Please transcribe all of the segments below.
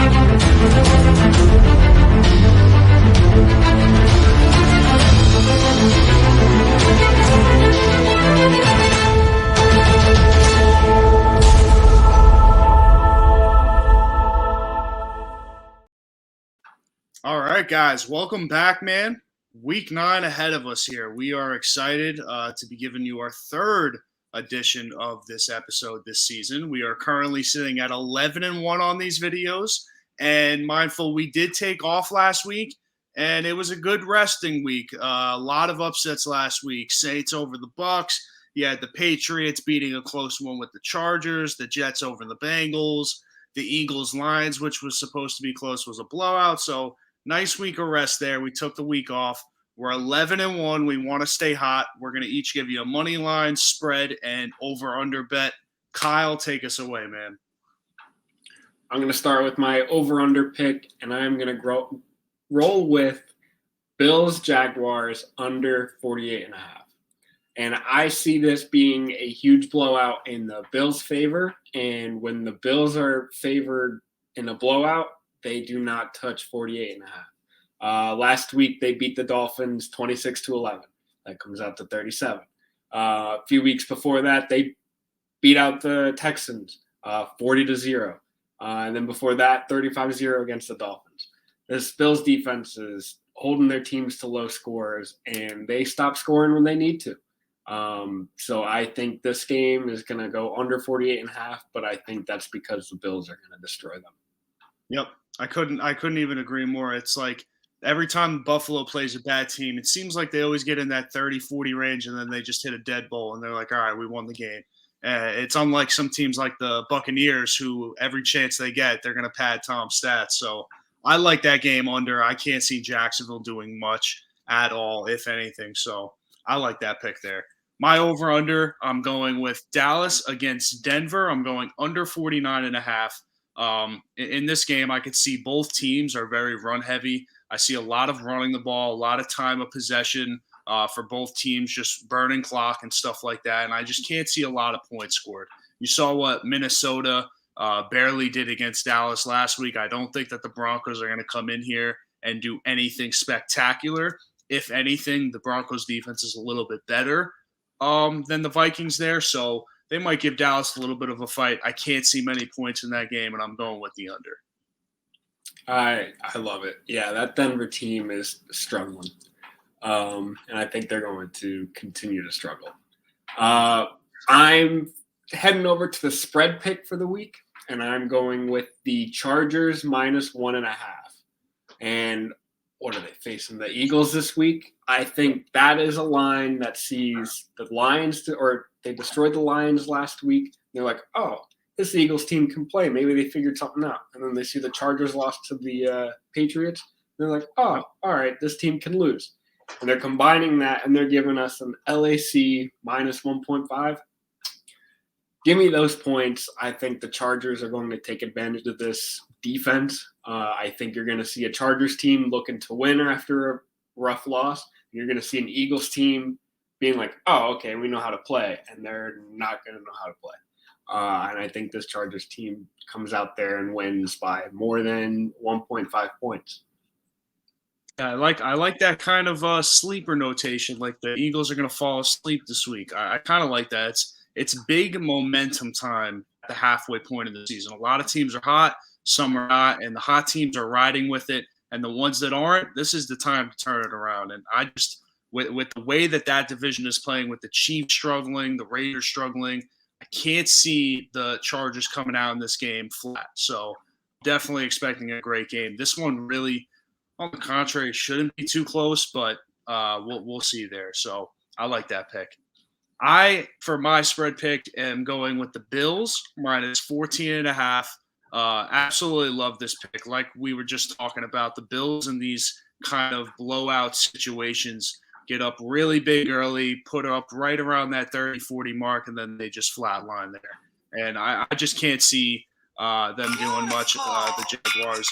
All right, guys, welcome back, man. Week 9 ahead of us here. We are excited to be giving you our third edition of this episode this season. We are currently sitting at 11-1 on these videos, and mindful, we did take off last week, and it was a good resting week. A lot of upsets last week. Saints over the Bucks. You had the Patriots beating a close one with the Chargers. The Jets over the Bengals. The Eagles-Lions, which was supposed to be close, was a blowout. So nice week of rest there. We took the week off. We're 11-1. We want to stay hot. We're going to each give you a money line, spread, and over-under bet. Kyle, take us away, man. I'm going to start with my over-under pick, and I'm going to roll with Bills-Jaguars under 48.5. And I see this being a huge blowout in the Bills' favor. And when the Bills are favored in a blowout, they do not touch 48.5. Last week, they beat the Dolphins 26-11. That comes out to 37. A few weeks before that, they beat out the Texans 40-0. And then before that, 35-0 against the Dolphins. This Bills defense is holding their teams to low scores, and they stop scoring when they need to. So I think this game is going to go under 48.5, but I think that's because the Bills are going to destroy them. Yep. I couldn't even agree more. It's like every time Buffalo plays a bad team, it seems like they always get in that 30-40 range, and then they just hit a dead ball, and they're like, all right, we won the game. It's unlike some teams like the Buccaneers, who every chance they get, they're going to pad Tom's stats. So I like that game under. I can't see Jacksonville doing much at all, if anything. So I like that pick there. My over-under, I'm going with Dallas against Denver. I'm going under 49.5. In this game, I could see both teams are very run-heavy. I see a lot of running the ball, a lot of time of possession for both teams, just burning clock and stuff like that. And I just can't see a lot of points scored. You saw what Minnesota barely did against Dallas last week. I don't think that the Broncos are going to come in here and do anything spectacular. If anything, the Broncos defense is a little bit better than the Vikings there. So they might give Dallas a little bit of a fight. I can't see many points in that game, and I'm going with the under. I love it. Yeah, that Denver team is struggling. And I think they're going to continue to struggle. I'm heading over to the spread pick for the week, and I'm going with the Chargers -1.5. And what are they facing? The Eagles this week? I think that is a line that sees the Lions, or they destroyed the Lions last week. They're like, oh, this Eagles team can play. Maybe they figured something out. And then they see the Chargers lost to the Patriots. They're like, oh, all right, this team can lose. And they're combining that, and they're giving us an LAC -1.5. Give me those points. I think the Chargers are going to take advantage of this defense. I think you're going to see a Chargers team looking to win after a rough loss. You're going to see an Eagles team being like, oh, okay, we know how to play, and they're not going to know how to play. And I think this Chargers team comes out there and wins by more than 1.5 points. Yeah, I like that kind of sleeper notation. Like the Eagles are going to fall asleep this week. I kind of like that. It's big momentum time at the halfway point of the season. A lot of teams are hot, some are not, and the hot teams are riding with it. And the ones that aren't, this is the time to turn it around. And I just, with the way that division is playing, with the Chiefs struggling, the Raiders struggling, I can't see the Chargers coming out in this game flat. So definitely expecting a great game. This one really, on the contrary, shouldn't be too close, but we'll see there. So I like that pick. For my spread pick, am going with the Bills -14.5. Absolutely love this pick. Like we were just talking about, the Bills in these kind of blowout situations get up really big early, put up right around that 30-40 mark, and then they just flatline there. And I just can't see them doing much. The Jaguars,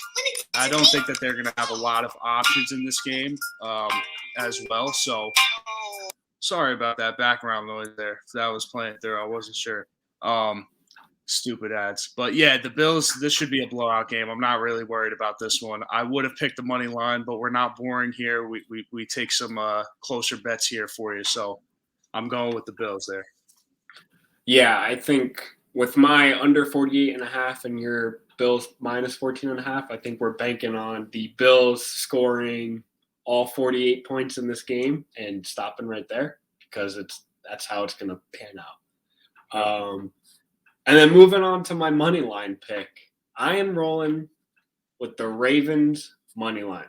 I don't think that they're going to have a lot of options in this game as well. So sorry about that background noise there. If that was playing through, I wasn't sure. Stupid ads. But yeah, the Bills, this should be a blowout game. I'm not really worried about this one. I would have picked the money line, but we're not boring here. We take some closer bets here for you. So I'm going with the Bills there. Yeah, I think with my under 48.5 and your Bills minus 14.5, I think we're banking on the Bills scoring all 48 points in this game and stopping right there because that's how it's going to pan out. And then moving on to my money line pick, I am rolling with the Ravens money line.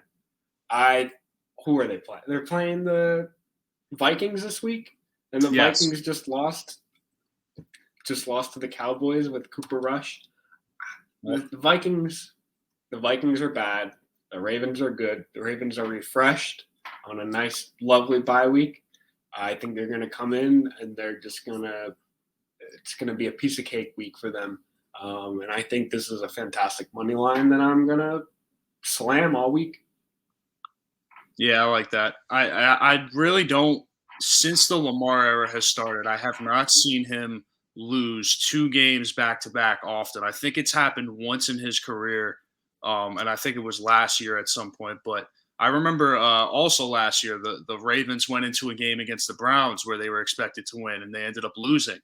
Who are they playing? They're playing the Vikings this week, and the Vikings just lost to the Cowboys with Cooper Rush. The Vikings are bad. The Ravens are good. The Ravens are refreshed on a nice, lovely bye week. I think they're going to come in and they're just going to – it's going to be a piece of cake week for them. And I think this is a fantastic money line that I'm going to slam all week. Yeah, I like that. I really don't – since the Lamar era has started, I have not seen him lose 2 games back-to-back often. I think it's happened once in his career, and I think it was last year at some point. But I remember also last year the Ravens went into a game against the Browns where they were expected to win, and they ended up losing.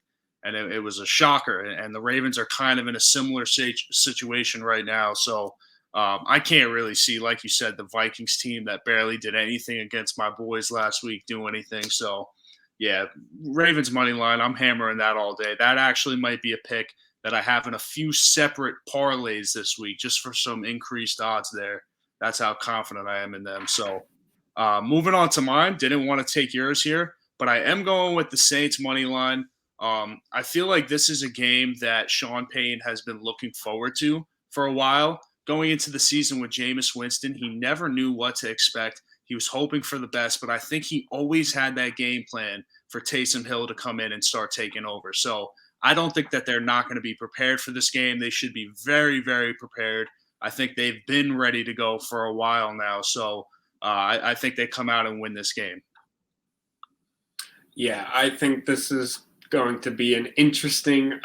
And it was a shocker. And the Ravens are kind of in a similar situation right now. So I can't really see, like you said, the Vikings team that barely did anything against my boys last week do anything. So, yeah, Ravens money line, I'm hammering that all day. That actually might be a pick that I have in a few separate parlays this week just for some increased odds there. That's how confident I am in them. So moving on to mine, didn't want to take yours here, but I am going with the Saints money line. I feel like this is a game that Sean Payton has been looking forward to for a while. Going into the season with Jameis Winston, he never knew what to expect. He was hoping for the best, but I think he always had that game plan for Taysom Hill to come in and start taking over. So I don't think that they're not going to be prepared for this game. They should be very, very prepared. I think they've been ready to go for a while now. So I think they come out and win this game. Yeah, I think this is going to be an interesting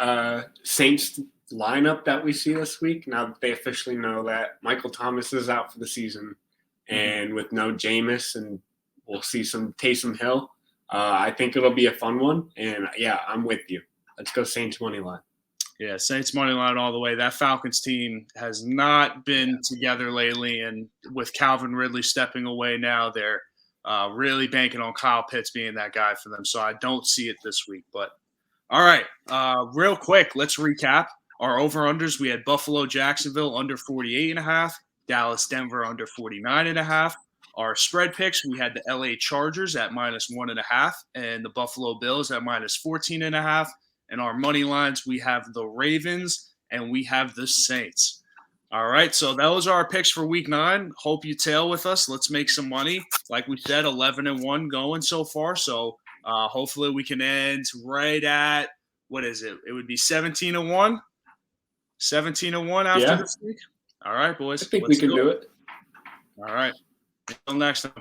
Saints lineup that we see this week. Now that they officially know that Michael Thomas is out for the season, and with no Jameis, and we'll see some Taysom Hill. I think it'll be a fun one. And yeah, I'm with you. Let's go Saints money line. Yeah, Saints money line all the way. That Falcons team has not been together lately, and with Calvin Ridley stepping away now, they're really banking on Kyle Pitts being that guy for them. So I don't see it this week. But all right, real quick, let's recap our over-unders. We had Buffalo, Jacksonville under 48.5, Dallas, Denver under 49.5. Our spread picks, we had the LA Chargers at -1.5 and the Buffalo Bills at -14.5. And our money lines, we have the Ravens and we have the Saints. All right, so those are our picks for Week 9. Hope you tail with us. Let's make some money. Like we said, 11-1 going so far. So hopefully we can end right at, what is it? It would be 17-1. 17-1 after this week. All right, boys. I think we can do it. All right. Until next time.